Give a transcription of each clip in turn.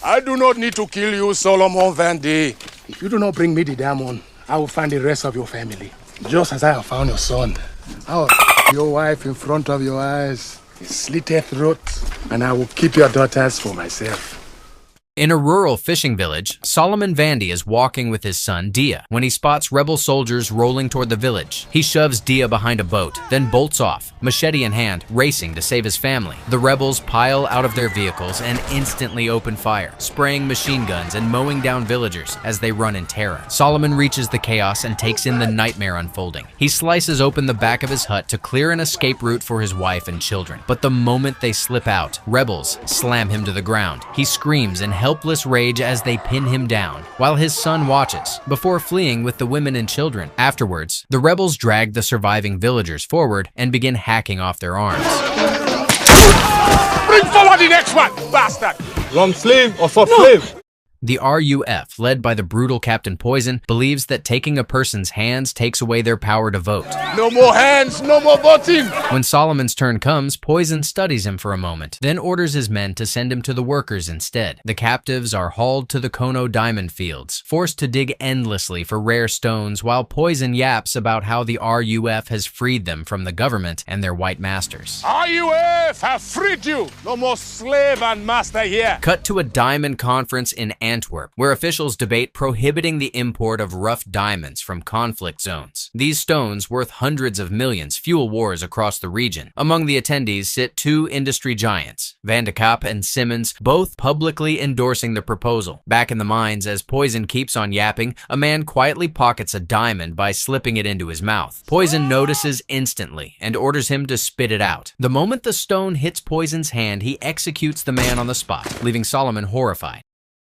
I do not need to kill you, Solomon Vandy. If you do not bring me the diamond, I will find the rest of your family. Just as I have found your son. I will your wife in front of your eyes, his slitted throat, and I will keep your daughters for myself. In a rural fishing village, Solomon Vandy is walking with his son Dia when he spots rebel soldiers rolling toward the village. He shoves Dia behind a boat, then bolts off, machete in hand, racing to save his family. The rebels pile out of their vehicles and instantly open fire, spraying machine guns and mowing down villagers as they run in terror. Solomon reaches the chaos and takes in the nightmare unfolding. He slices open the back of his hut to clear an escape route for his wife and children. But the moment they slip out, rebels slam him to the ground. He screams in helpless rage as they pin him down, while his son watches, before fleeing with the women and children. Afterwards, the rebels drag the surviving villagers forward and begin hacking off their arms. Bring forward the next one, bastard! Long sleeve or short sleeve? The RUF, led by the brutal Captain Poison, believes that taking a person's hands takes away their power to vote. No more hands, no more voting! When Solomon's turn comes, Poison studies him for a moment, then orders his men to send him to the workers instead. The captives are hauled to the Kono diamond fields, forced to dig endlessly for rare stones, while Poison yaps about how the RUF has freed them from the government and their white masters. RUF have freed you! No more slave and master here! Cut to a diamond conference in Antwerp, where officials debate prohibiting the import of rough diamonds from conflict zones. These stones, worth hundreds of millions, fuel wars across the region. Among the attendees sit two industry giants, Van de Kaap and Simmons, both publicly endorsing the proposal. Back in the mines, as Poison keeps on yapping, a man quietly pockets a diamond by slipping it into his mouth. Poison notices instantly and orders him to spit it out. The moment the stone hits Poison's hand, he executes the man on the spot, leaving Solomon horrified.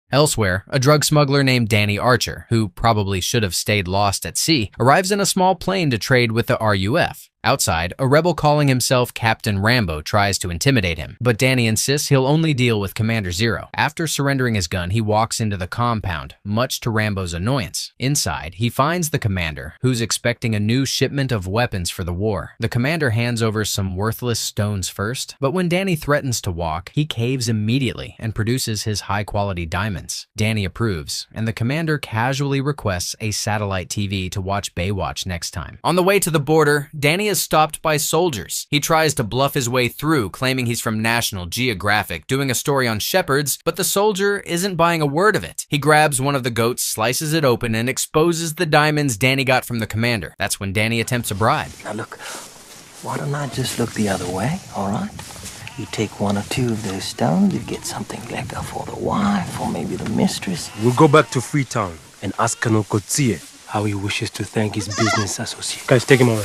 Elsewhere, a drug smuggler named Danny Archer, who probably should have stayed lost at sea, arrives in a small plane to trade with the RUF. Outside, a rebel calling himself Captain Rambo tries to intimidate him, but Danny insists he'll only deal with Commander Zero. After surrendering his gun, he walks into the compound, much to Rambo's annoyance. Inside, he finds the commander, who's expecting a new shipment of weapons for the war. The commander hands over some worthless stones first, but when Danny threatens to walk, he caves immediately and produces his high-quality diamonds. Danny approves, and the commander casually requests a satellite TV to watch Baywatch next time. On the way to the border, Danny is stopped by soldiers. He tries to bluff his way through, claiming he's from National Geographic, doing a story on shepherds, but the soldier isn't buying a word of it. He grabs one of the goats, slices it open, and exposes the diamonds Danny got from the commander. That's when Danny attempts a bribe. Now look, why don't I just look the other way, all right? You take one or two of those stones, you get something lekker for the wife, or maybe the mistress. We'll go back to Freetown and ask Colonel Kotsie how he wishes to thank his business associate. Guys, take him over.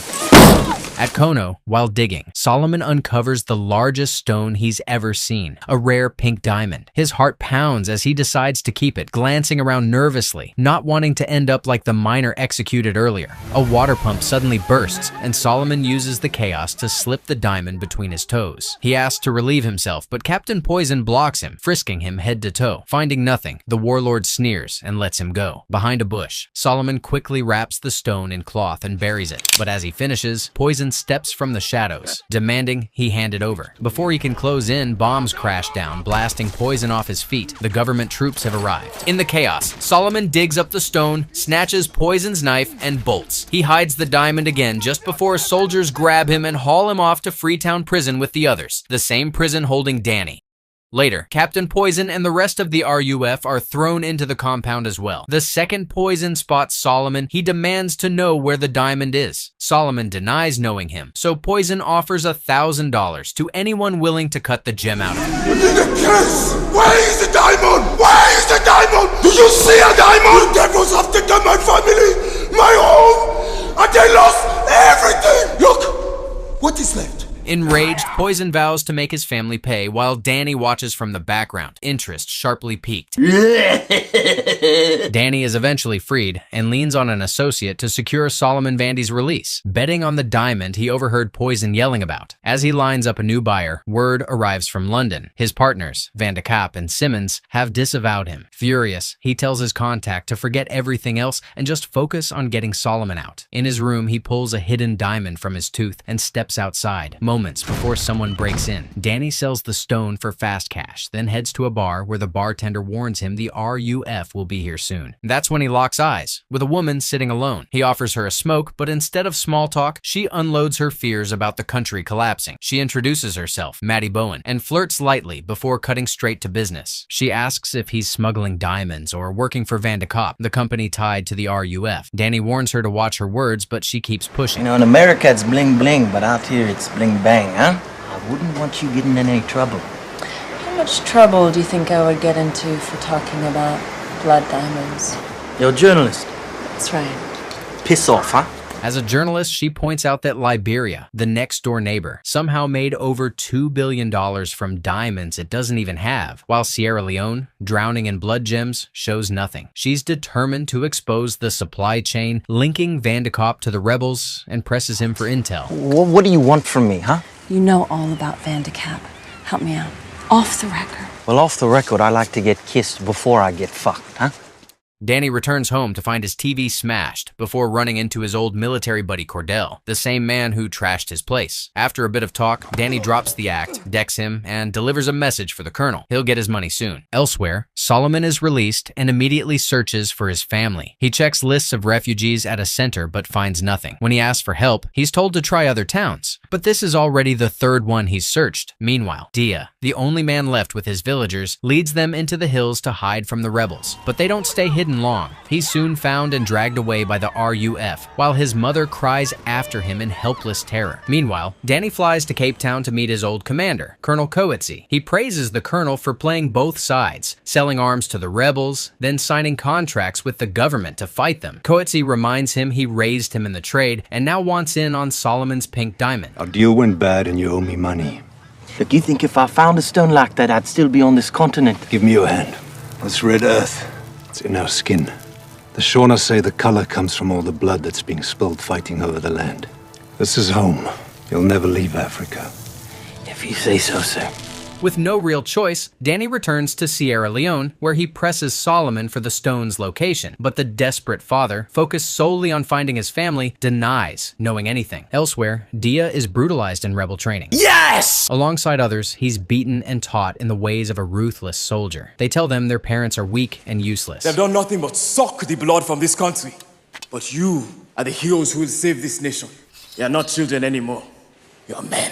At Kono, while digging, Solomon uncovers the largest stone he's ever seen, a rare pink diamond. His heart pounds as he decides to keep it, glancing around nervously, not wanting to end up like the miner executed earlier. A water pump suddenly bursts, and Solomon uses the chaos to slip the diamond between his toes. He asks to relieve himself, but Captain Poison blocks him, frisking him head to toe. Finding nothing, the warlord sneers and lets him go. Behind a bush, Solomon quickly wraps the stone in cloth and buries it, but as he finishes, Poison steps from the shadows, demanding he hand it over. Before he can close in, bombs crash down, blasting Poison off his feet. The government troops have arrived. In the chaos, Solomon digs up the stone, snatches Poison's knife, and bolts. He hides the diamond again just before soldiers grab him and haul him off to Freetown Prison with the others, the same prison holding Danny. Later, Captain Poison and the rest of the RUF are thrown into the compound as well. The second Poison spots Solomon, he demands to know where the diamond is. Solomon denies knowing him, so Poison offers $1,000 to anyone willing to cut the gem out of him. Where is the diamond? Where is the diamond? Do you see a diamond? You devils have taken my family, my home, and they lost everything! Look, what is left? Enraged, Poison vows to make his family pay while Danny watches from the background, interest sharply piqued. Danny is eventually freed and leans on an associate to secure Solomon Vandy's release. Betting on the diamond he overheard Poison yelling about. As he lines up a new buyer, word arrives from London. His partners, Van de Kaap and Simmons, have disavowed him. Furious, he tells his contact to forget everything else and just focus on getting Solomon out. In his room, he pulls a hidden diamond from his tooth and steps outside. moments before someone breaks in. Danny sells the stone for fast cash, then heads to a bar where the bartender warns him the RUF will be here soon. That's when he locks eyes with a woman sitting alone. He offers her a smoke, but instead of small talk, she unloads her fears about the country collapsing. She introduces herself, Maddie Bowen, and flirts lightly before cutting straight to business. She asks if he's smuggling diamonds or working for Van de Kaap, the company tied to the RUF. Danny warns her to watch her words, but she keeps pushing. You know, in America it's bling bling, but out here it's bling bang, huh? I wouldn't want you getting in any trouble. How much trouble do you think I would get into for talking about blood diamonds? You're a journalist. That's right. Piss off, huh? As a journalist, she points out that Liberia, the next-door neighbor, somehow made over $2 billion from diamonds it doesn't even have, while Sierra Leone, drowning in blood gems, shows nothing. She's determined to expose the supply chain, linking Van de Kaap to the rebels, and presses him for intel. What do you want from me, huh? You know all about Van de Kaap. Help me out. Off the record. Well, off the record, I like to get kissed before I get fucked, huh? Danny returns home to find his TV smashed before running into his old military buddy Cordell, the same man who trashed his place. After a bit of talk, Danny drops the act, decks him, and delivers a message for the colonel. He'll get his money soon. Elsewhere, Solomon is released and immediately searches for his family. He checks lists of refugees at a center but finds nothing. When he asks for help, he's told to try other towns. But this is already the third one he's searched. Meanwhile, Dia, the only man left with his villagers, leads them into the hills to hide from the rebels. But they don't stay hidden long. He's soon found and dragged away by the RUF, while his mother cries after him in helpless terror. Meanwhile, Danny flies to Cape Town to meet his old commander, Colonel Coetzee. He praises the colonel for playing both sides, selling arms to the rebels, then signing contracts with the government to fight them. Coetzee reminds him he raised him in the trade and now wants in on Solomon's pink diamond. Our deal went bad and you owe me money. Look, you think if I found a stone like that, I'd still be on this continent? Give me your hand. This red earth, it's in our skin. The Shona say the color comes from all the blood that's being spilled fighting over the land. This is home. You'll never leave Africa. If you say so, sir. With no real choice, Danny returns to Sierra Leone, where he presses Solomon for the stone's location. But the desperate father, focused solely on finding his family, denies knowing anything. Elsewhere, Dia is brutalized in rebel training. Yes! Alongside others, he's beaten and taught in the ways of a ruthless soldier. They tell them their parents are weak and useless. They've done nothing but suck the blood from this country. But you are the heroes who will save this nation. You are not children anymore. You are men.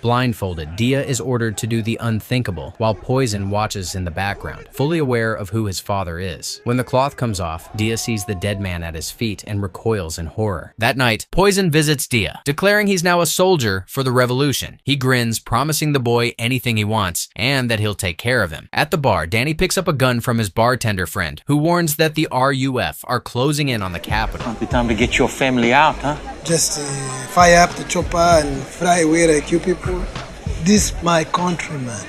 Blindfolded, Dia is ordered to do the unthinkable, while Poison watches in the background, fully aware of who his father is. When the cloth comes off, Dia sees the dead man at his feet and recoils in horror. That night, Poison visits Dia, declaring he's now a soldier for the revolution. He grins, promising the boy anything he wants, and that he'll take care of him. At the bar, Danny picks up a gun from his bartender friend, who warns that the RUF are closing in on the capital. Might be time to get your family out, huh? Just fire up the chopper and fly away like you people. This my countryman.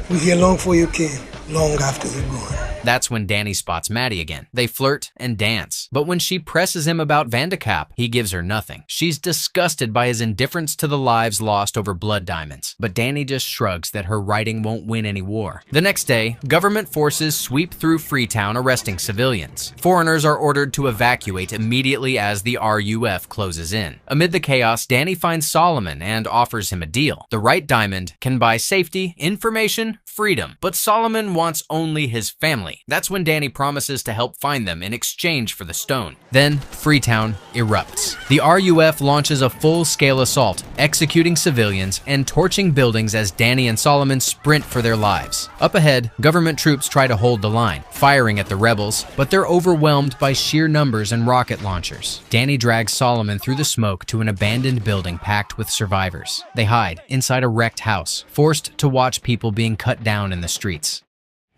We here long for you came, long after you gone. That's when Danny spots Maddie again. They flirt and dance. But when she presses him about Van de Kaap, he gives her nothing. She's disgusted by his indifference to the lives lost over blood diamonds. But Danny just shrugs that her writing won't win any war. The next day, government forces sweep through Freetown, arresting civilians. Foreigners are ordered to evacuate immediately as the RUF closes in. Amid the chaos, Danny finds Solomon and offers him a deal. The right diamond can buy safety, information, freedom. But Solomon wants only his family. That's when Danny promises to help find them in exchange for the stone. Then, Freetown erupts. The RUF launches a full-scale assault, executing civilians and torching buildings as Danny and Solomon sprint for their lives. Up ahead, government troops try to hold the line, firing at the rebels, but they're overwhelmed by sheer numbers and rocket launchers. Danny drags Solomon through the smoke to an abandoned building packed with survivors. They hide inside a wrecked house, forced to watch people being cut down in the streets.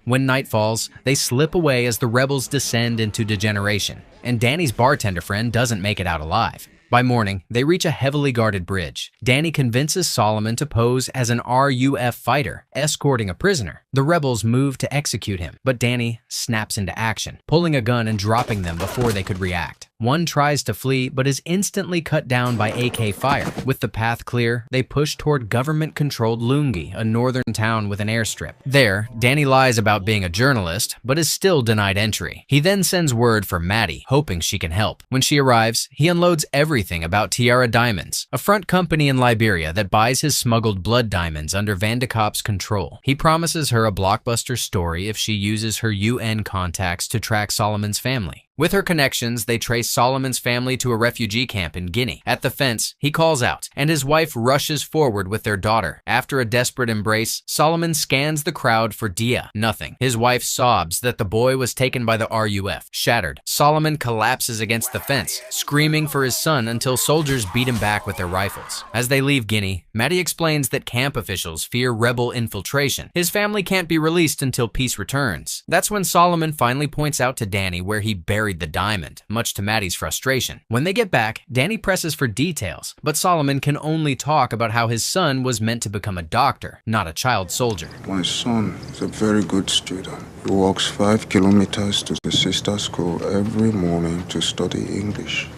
When night falls, they slip away as the rebels descend into degeneration, and Danny's bartender friend doesn't make it out alive. By morning, they reach a heavily guarded bridge. Danny convinces Solomon to pose as an RUF fighter, escorting a prisoner. The rebels move to execute him, but Danny snaps into action, pulling a gun and dropping them before they could react. One tries to flee but is instantly cut down by AK fire. With the path clear, they push toward government-controlled Lungi, a northern town with an airstrip. There, Danny lies about being a journalist, but is still denied entry. He then sends word for Maddie, hoping she can help. When she arrives, he unloads everything about Sierra Diamonds, a front company in Liberia that buys his smuggled blood diamonds under Van de Kopp's control. He promises her a blockbuster story if she uses her UN contacts to track Solomon's family. With her connections, they trace Solomon's family to a refugee camp in Guinea. At the fence, he calls out, and his wife rushes forward with their daughter. After a desperate embrace, Solomon scans the crowd for Dia. Nothing. His wife sobs that the boy was taken by the RUF. Shattered, Solomon collapses against the fence, screaming for his son until soldiers beat him back with their rifles. As they leave Guinea, Maddie explains that camp officials fear rebel infiltration. His family can't be released until peace returns. That's when Solomon finally points out to Danny where he buried the diamond, much to Maddie's frustration. When they get back, Danny presses for details, but Solomon can only talk about how his son was meant to become a doctor, not a child soldier. My son is a very good student. He walks 5 kilometers to the sister school every morning to study English.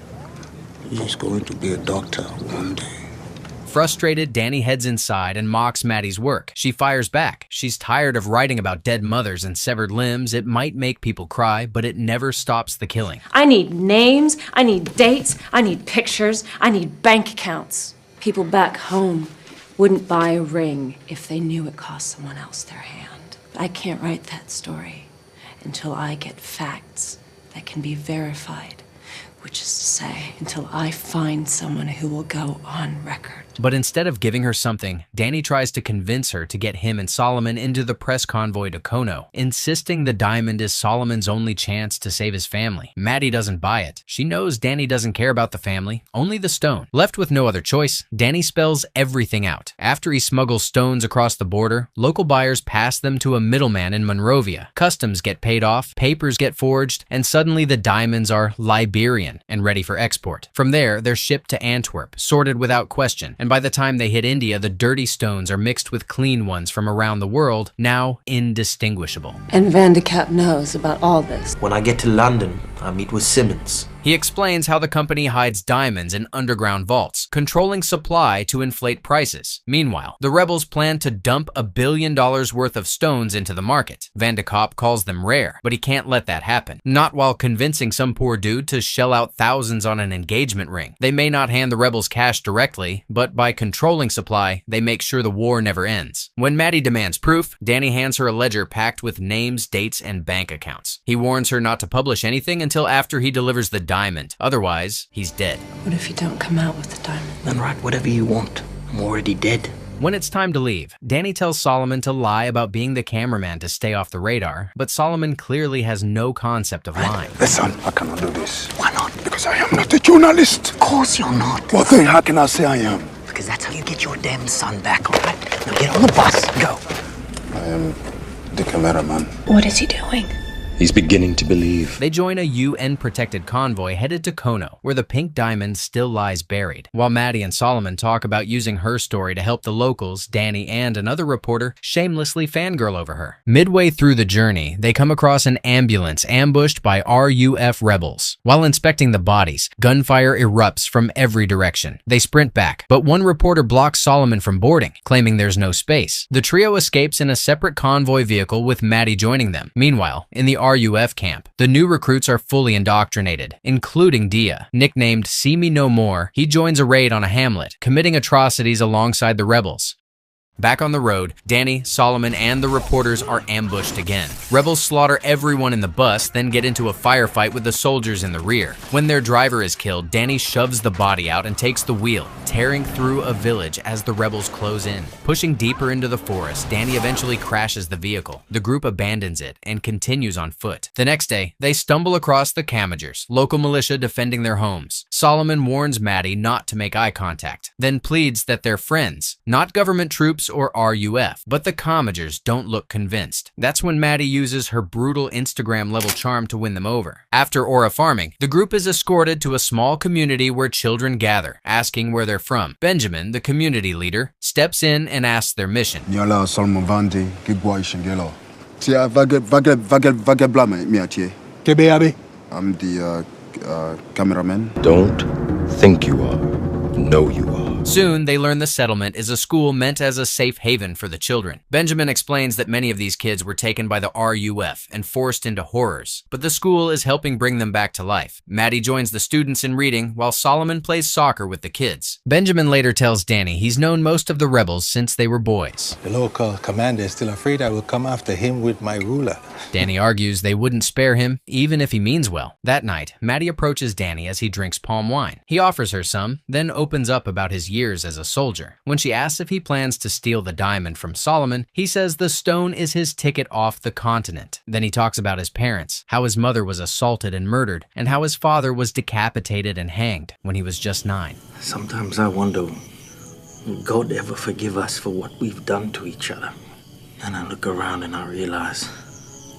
He's going to be a doctor one day. Frustrated, Danny heads inside and mocks Maddie's work. She fires back. She's tired of writing about dead mothers and severed limbs. It might make people cry, but it never stops the killing. I need names, I need dates, I need pictures, I need bank accounts. People back home wouldn't buy a ring if they knew it cost someone else their hand. I can't write that story until I get facts that can be verified, which is to say, until I find someone who will go on record. But instead of giving her something, Danny tries to convince her to get him and Solomon into the press convoy to Kono, insisting the diamond is Solomon's only chance to save his family. Maddie doesn't buy it. She knows Danny doesn't care about the family, only the stone. Left with no other choice, Danny spells everything out. After he smuggles stones across the border, local buyers pass them to a middleman in Monrovia. Customs get paid off, papers get forged, and suddenly the diamonds are Liberian and ready for export. From there, they're shipped to Antwerp, sorted without question, and by the time they hit India, the dirty stones are mixed with clean ones from around the world, now indistinguishable. And Van de Kopp knows about all this. When I get to London, I meet with Simmons. He explains how the company hides diamonds in underground vaults, controlling supply to inflate prices. Meanwhile, the rebels plan to dump $1 billion worth of stones into the market. Van de Kopp calls them rare, but he can't let that happen. Not while convincing some poor dude to shell out thousands on an engagement ring. They may not hand the rebels cash directly, but by controlling supply, they make sure the war never ends. When Maddie demands proof, Danny hands her a ledger packed with names, dates, and bank accounts. He warns her not to publish anything until after he delivers the diamond. Otherwise, he's dead. What if you don't come out with the diamond? Then write whatever you want. I'm already dead. When it's time to leave, Danny tells Solomon to lie about being the cameraman to stay off the radar, but Solomon clearly has no concept of lying. Listen, I cannot do this. Why not? Because I am not a journalist. Of course you're not. Well then, how can I say I am? Because that's how you get your damn son back, all right? Now get on the bus. Go. I am the cameraman. What is he doing? He's beginning to believe. They join a UN-protected convoy headed to Kono, where the pink diamond still lies buried. While Maddie and Solomon talk about using her story to help the locals, Danny and another reporter shamelessly fangirl over her. Midway through the journey, they come across an ambulance ambushed by RUF rebels. While inspecting the bodies, gunfire erupts from every direction. They sprint back, but one reporter blocks Solomon from boarding, claiming there's no space. The trio escapes in a separate convoy vehicle with Maddie joining them. Meanwhile, in the RUF camp, the new recruits are fully indoctrinated, including Dia. Nicknamed See Me No More, he joins a raid on a hamlet, committing atrocities alongside the rebels. Back on the road, Danny, Solomon, and the reporters are ambushed again. Rebels slaughter everyone in the bus, then get into a firefight with the soldiers in the rear. When their driver is killed, Danny shoves the body out and takes the wheel, tearing through a village as the rebels close in. Pushing deeper into the forest, Danny eventually crashes the vehicle. The group abandons it and continues on foot. The next day, they stumble across the Kamagers, local militia defending their homes. Solomon warns Maddie not to make eye contact, then pleads that they're friends, not government troops or RUF, but the Kamagers don't look convinced. That's when Maddie uses her brutal Instagram-level charm to win them over. After Aura farming, the group is escorted to a small community where children gather, asking where they're from. Benjamin, the community leader, steps in and asks their mission. I'm the cameraman. Don't think you are. Know you are. Soon, they learn the settlement is a school meant as a safe haven for the children. Benjamin explains that many of these kids were taken by the RUF and forced into horrors, but the school is helping bring them back to life. Maddie joins the students in reading while Solomon plays soccer with the kids. Benjamin later tells Danny he's known most of the rebels since they were boys. The local commander is still afraid I will come after him with my ruler. Danny argues they wouldn't spare him, even if he means well. That night, Maddie approaches Danny as he drinks palm wine. He offers her some, then opens up about his years as a soldier. When she asks if he plans to steal the diamond from Solomon, he says the stone is his ticket off the continent. Then he talks about his parents, how his mother was assaulted and murdered, and how his father was decapitated and hanged when he was just 9. Sometimes I wonder, will God ever forgive us for what we've done to each other? And I look around and I realize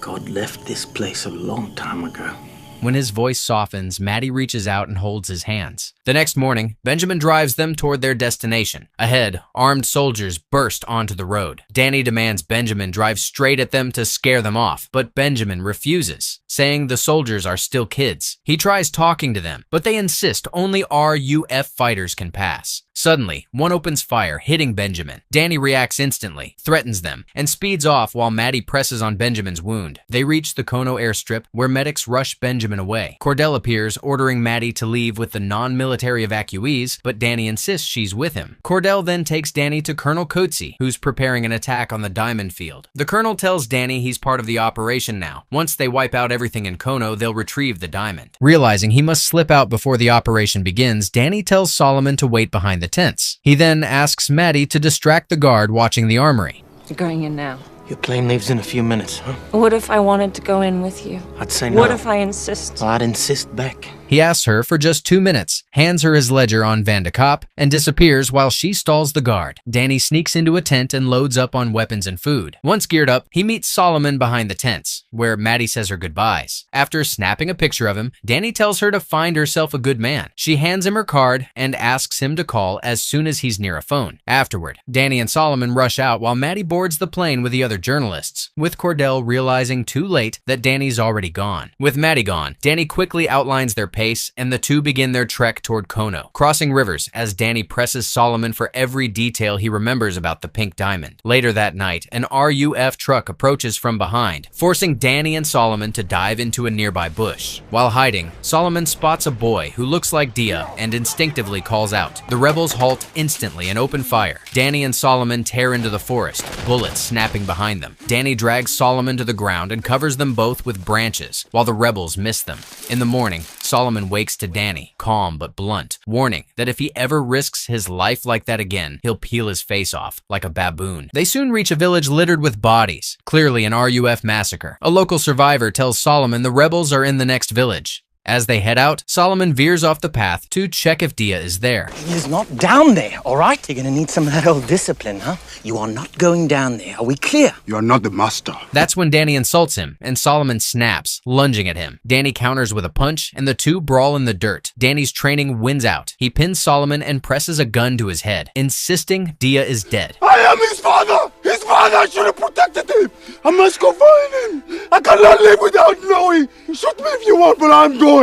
God left this place a long time ago. When his voice softens, Maddie reaches out and holds his hands. The next morning, Benjamin drives them toward their destination. Ahead, armed soldiers burst onto the road. Danny demands Benjamin drive straight at them to scare them off, but Benjamin refuses, saying the soldiers are still kids. He tries talking to them, but they insist only RUF fighters can pass. Suddenly, one opens fire, hitting Benjamin. Danny reacts instantly, threatens them, and speeds off while Maddie presses on Benjamin's wound. They reach the Kono airstrip, where medics rush Benjamin away. Cordell appears, ordering Maddie to leave with the non-military evacuees, but Danny insists she's with him. Cordell then takes Danny to Colonel Coetzee, who's preparing an attack on the diamond field. The colonel tells Danny he's part of the operation now. Once they wipe out everything in Kono, they'll retrieve the diamond. Realizing he must slip out before the operation begins, Danny tells Solomon to wait behind the tents. He then asks Maddie to distract the guard watching the armory. You're going in now. Your plane leaves in a few minutes, huh? What if I wanted to go in with you? I'd say no. What if I insist? I'd insist back. He asks her for just 2 minutes, hands her his ledger on Van de Kopp, and disappears while she stalls the guard. Danny sneaks into a tent and loads up on weapons and food. Once geared up, he meets Solomon behind the tents, where Maddie says her goodbyes. After snapping a picture of him, Danny tells her to find herself a good man. She hands him her card and asks him to call as soon as he's near a phone. Afterward, Danny and Solomon rush out while Maddie boards the plane with the other journalists, with Cordell realizing too late that Danny's already gone. With Maddie gone, Danny quickly outlines their pace, and the two begin their trek toward Kono, crossing rivers as Danny presses Solomon for every detail he remembers about the pink diamond. Later that night, an RUF truck approaches from behind, forcing Danny and Solomon to dive into a nearby bush. While hiding, Solomon spots a boy who looks like Dia and instinctively calls out. The rebels halt instantly and open fire. Danny and Solomon tear into the forest, bullets snapping behind them. Danny drags Solomon to the ground and covers them both with branches, while the rebels miss them. In the morning, Solomon wakes to Danny, calm but blunt, warning that if he ever risks his life like that again, he'll peel his face off like a baboon. They soon reach a village littered with bodies, clearly an RUF massacre. A local survivor tells Solomon the rebels are in the next village. As they head out, Solomon veers off the path to check if Dia is there. He is not down there, all right? You're gonna need some of that old discipline, huh? You are not going down there. Are we clear? You are not the master. That's when Danny insults him, and Solomon snaps, lunging at him. Danny counters with a punch, and the two brawl in the dirt. Danny's training wins out. He pins Solomon and presses a gun to his head, insisting Dia is dead. I am his father! His father should have protected him! I must go find him! I cannot live without knowing! Shoot me if you want, but I'm going!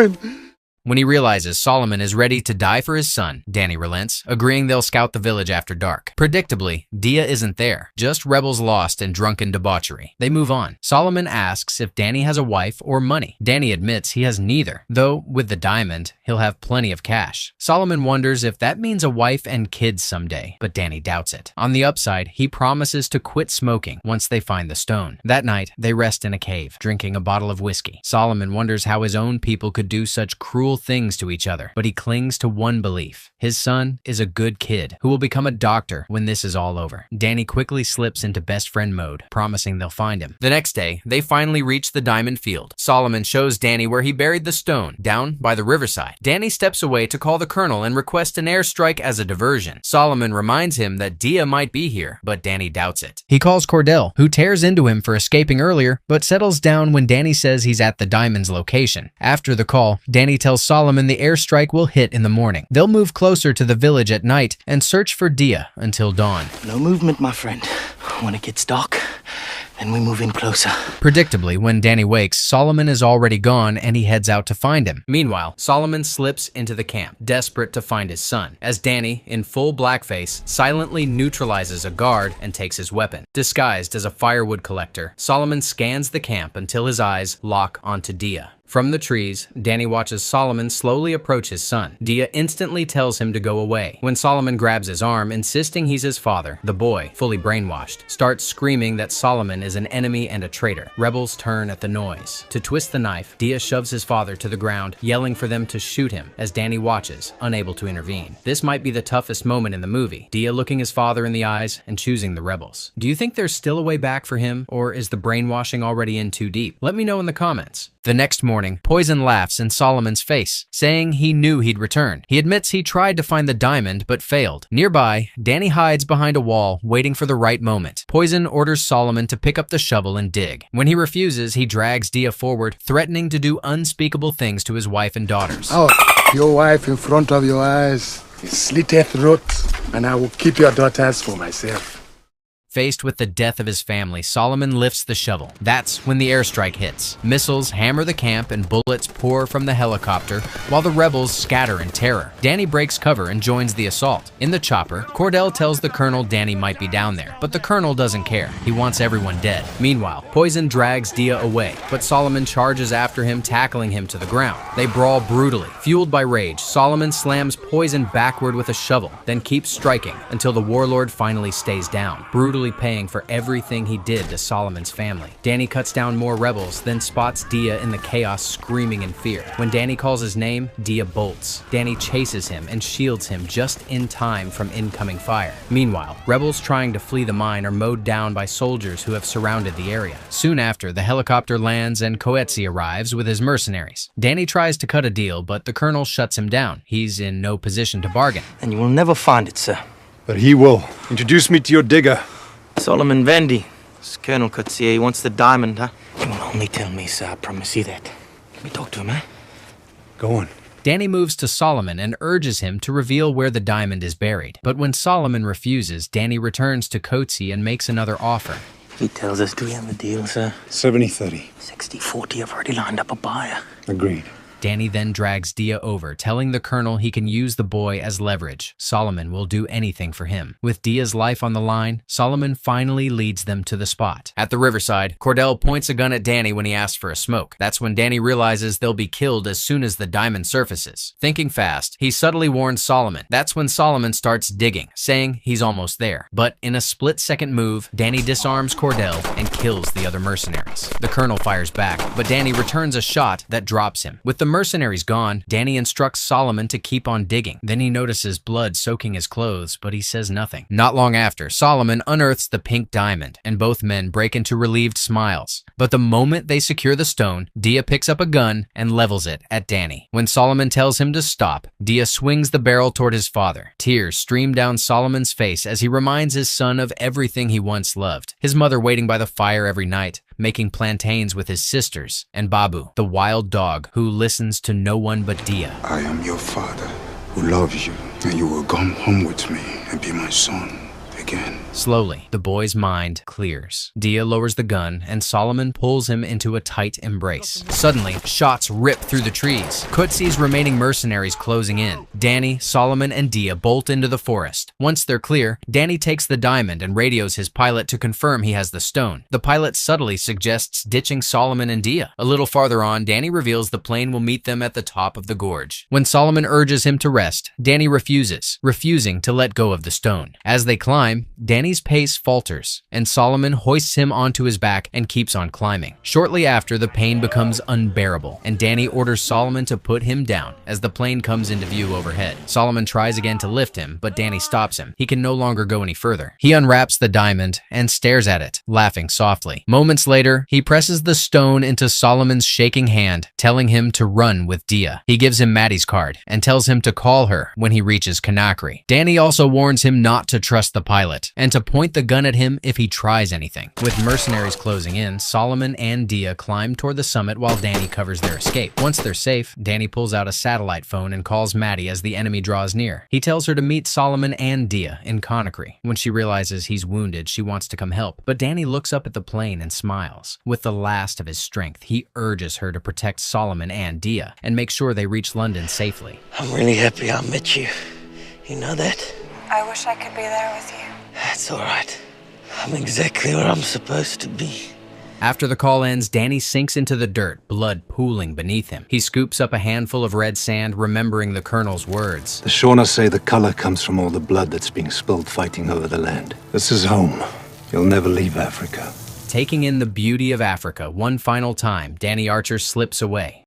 When he realizes Solomon is ready to die for his son, Danny relents, agreeing they'll scout the village after dark. Predictably, Dia isn't there, just rebels lost in drunken debauchery. They move on. Solomon asks if Danny has a wife or money. Danny admits he has neither, though with the diamond, he'll have plenty of cash. Solomon wonders if that means a wife and kids someday, but Danny doubts it. On the upside, he promises to quit smoking once they find the stone. That night, they rest in a cave, drinking a bottle of whiskey. Solomon wonders how his own people could do such cruel things to each other, but he clings to one belief. His son is a good kid who will become a doctor when this is all over. Danny quickly slips into best friend mode, promising they'll find him. The next day, they finally reach the diamond field. Solomon shows Danny where he buried the stone, down by the riverside. Danny steps away to call the colonel and request an airstrike as a diversion. Solomon reminds him that Dia might be here, but Danny doubts it. He calls Cordell, who tears into him for escaping earlier, but settles down when Danny says he's at the diamond's location. After the call, Danny tells Solomon the airstrike will hit in the morning. They'll move closer to the village at night and search for Dia until dawn. No movement, my friend. When it gets dark, Then we move in closer. Predictably, when Danny wakes, Solomon is already gone and he heads out to find him. Meanwhile, Solomon slips into the camp, desperate to find his son, as Danny, in full blackface, silently neutralizes a guard and takes his weapon. Disguised as a firewood collector, Solomon scans the camp until his eyes lock onto Dia. From the trees, Danny watches Solomon slowly approach his son. Dia instantly tells him to go away. When Solomon grabs his arm, insisting he's his father, the boy, fully brainwashed, starts screaming that Solomon is an enemy and a traitor. Rebels turn at the noise. To twist the knife, Dia shoves his father to the ground, yelling for them to shoot him, as Danny watches, unable to intervene. This might be the toughest moment in the movie, Dia looking his father in the eyes and choosing the rebels. Do you think there's still a way back for him, or is the brainwashing already in too deep? Let me know in the comments. The next morning, Poison laughs in Solomon's face, saying he knew he'd return. He admits he tried to find the diamond, but failed. Nearby, Danny hides behind a wall, waiting for the right moment. Poison orders Solomon to pick up the shovel and dig. When he refuses, he drags Dia forward, threatening to do unspeakable things to his wife and daughters. I'll your wife in front of your eyes, slit her throat, and I will keep your daughters for myself. Faced with the death of his family, Solomon lifts the shovel. That's when the airstrike hits. Missiles hammer the camp and bullets pour from the helicopter while the rebels scatter in terror. Danny breaks cover and joins the assault. In the chopper, Cordell tells the colonel Danny might be down there, but the colonel doesn't care. He wants everyone dead. Meanwhile, Poison drags Dia away, but Solomon charges after him, tackling him to the ground. They brawl brutally. Fueled by rage, Solomon slams Poison backward with a shovel, then keeps striking until the warlord finally stays down, brutally paying for everything he did to Solomon's family. Danny cuts down more rebels, then spots Dia in the chaos screaming in fear. When Danny calls his name, Dia bolts. Danny chases him and shields him just in time from incoming fire. Meanwhile, rebels trying to flee the mine are mowed down by soldiers who have surrounded the area. Soon after, the helicopter lands and Coetzee arrives with his mercenaries. Danny tries to cut a deal, but the colonel shuts him down. He's in no position to bargain. And you will never find it, sir. But he will. Introduce me to your digger. Solomon Vendy. This Colonel Coetzee wants the diamond, huh? You will only tell me, sir. I promise you that. Let me talk to him, eh? Go on. Danny moves to Solomon and urges him to reveal where the diamond is buried. But when Solomon refuses, Danny returns to Coetzee and makes another offer. He tells us to end the deal, sir. 70-30. 60-40. I've already lined up a buyer. Agreed. Danny then drags Dia over, telling the colonel he can use the boy as leverage. Solomon will do anything for him. With Dia's life on the line, Solomon finally leads them to the spot. At the riverside, Cordell points a gun at Danny when he asks for a smoke. That's when Danny realizes they'll be killed as soon as the diamond surfaces. Thinking fast, he subtly warns Solomon. That's when Solomon starts digging, saying he's almost there. But in a split-second move, Danny disarms Cordell and kills the other mercenaries. The colonel fires back, but Danny returns a shot that drops him. With the mercenaries gone, Danny instructs Solomon to keep on digging. Then he notices blood soaking his clothes, but he says nothing. Not long after, Solomon unearths the pink diamond, and both men break into relieved smiles. But the moment they secure the stone, Dia picks up a gun and levels it at Danny. When Solomon tells him to stop, Dia swings the barrel toward his father. Tears stream down Solomon's face as he reminds his son of everything he once loved. His mother waiting by the fire every night, making plantains with his sisters, and Babu, the wild dog who listens to no one but Dia. I am your father who loves you, and you will come home with me and be my son again. Slowly, the boy's mind clears. Dia lowers the gun, and Solomon pulls him into a tight embrace. Suddenly, shots rip through the trees. Coetzee's remaining mercenaries closing in. Danny, Solomon, and Dia bolt into the forest. Once they're clear, Danny takes the diamond and radios his pilot to confirm he has the stone. The pilot subtly suggests ditching Solomon and Dia. A little farther on, Danny reveals the plane will meet them at the top of the gorge. When Solomon urges him to rest, Danny refuses, refusing to let go of the stone. As they climb, Danny's pace falters, and Solomon hoists him onto his back and keeps on climbing. Shortly after, the pain becomes unbearable, and Danny orders Solomon to put him down as the plane comes into view overhead. Solomon tries again to lift him, but Danny stops him. He can no longer go any further. He unwraps the diamond and stares at it, laughing softly. Moments later, he presses the stone into Solomon's shaking hand, telling him to run with Dia. He gives him Maddie's card and tells him to call her when he reaches Conakry. Danny also warns him not to trust the pilot, pilot, and to point the gun at him if he tries anything. With mercenaries closing in, Solomon and Dia climb toward the summit while Danny covers their escape. Once they're safe, Danny pulls out a satellite phone and calls Maddie as the enemy draws near. He tells her to meet Solomon and Dia in Conakry. When she realizes he's wounded, she wants to come help, but Danny looks up at the plane and smiles. With the last of his strength, he urges her to protect Solomon and Dia and make sure they reach London safely. I'm really happy I met you. You know that? I wish I could be there with you. That's all right. I'm exactly where I'm supposed to be. After the call ends, Danny sinks into the dirt, blood pooling beneath him. He scoops up a handful of red sand, remembering the colonel's words. The Shona say the color comes from all the blood that's being spilled fighting over the land. This is home. You'll never leave Africa. Taking in the beauty of Africa one final time, Danny Archer slips away.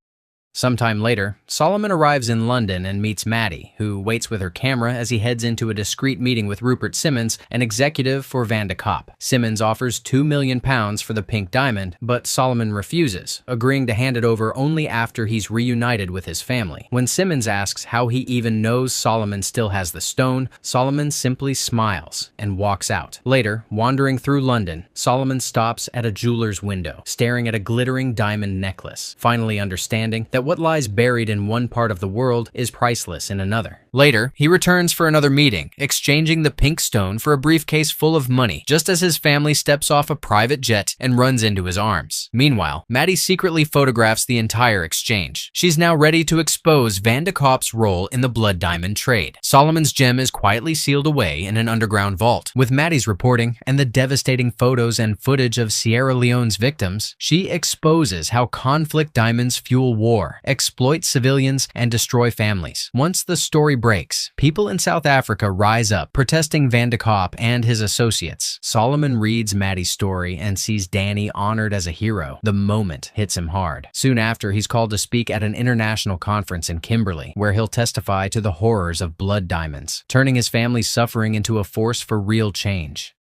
Sometime later, Solomon arrives in London and meets Maddie, who waits with her camera as he heads into a discreet meeting with Rupert Simmons, an executive for Van de Kopp. Simmons offers £2 million for the pink diamond, but Solomon refuses, agreeing to hand it over only after he's reunited with his family. When Simmons asks how he even knows Solomon still has the stone, Solomon simply smiles and walks out. Later, wandering through London, Solomon stops at a jeweler's window, staring at a glittering diamond necklace, finally understanding that what lies buried in one part of the world is priceless in another. Later, he returns for another meeting, exchanging the pink stone for a briefcase full of money, just as his family steps off a private jet and runs into his arms. Meanwhile, Maddie secretly photographs the entire exchange. She's now ready to expose Van de Kopp's role in the blood diamond trade. Solomon's gem is quietly sealed away in an underground vault. With Maddie's reporting and the devastating photos and footage of Sierra Leone's victims, she exposes how conflict diamonds fuel war, exploit civilians, and destroy families. Once the story breaks, people in South Africa rise up, protesting Van de Kopp and his associates. Solomon reads Maddie's story and sees Danny honored as a hero. The moment hits him hard. Soon after, he's called to speak at an international conference in Kimberley, where he'll testify to the horrors of blood diamonds, turning his family's suffering into a force for real change.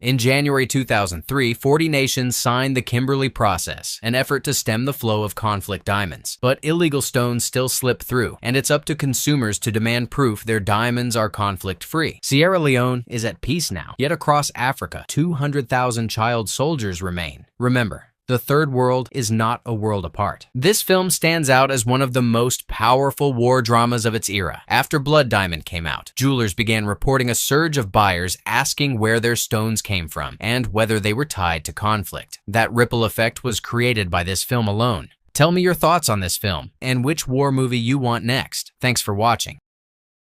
In January 2003, 40 nations signed the Kimberley Process, an effort to stem the flow of conflict diamonds. But illegal stones still slip through, and it's up to consumers to demand proof their diamonds are conflict-free. Sierra Leone is at peace now, yet across Africa, 200,000 child soldiers remain. Remember, the Third World is not a world apart. This film stands out as one of the most powerful war dramas of its era. After Blood Diamond came out, jewelers began reporting a surge of buyers asking where their stones came from and whether they were tied to conflict. That ripple effect was created by this film alone. Tell me your thoughts on this film and which war movie you want next. Thanks for watching.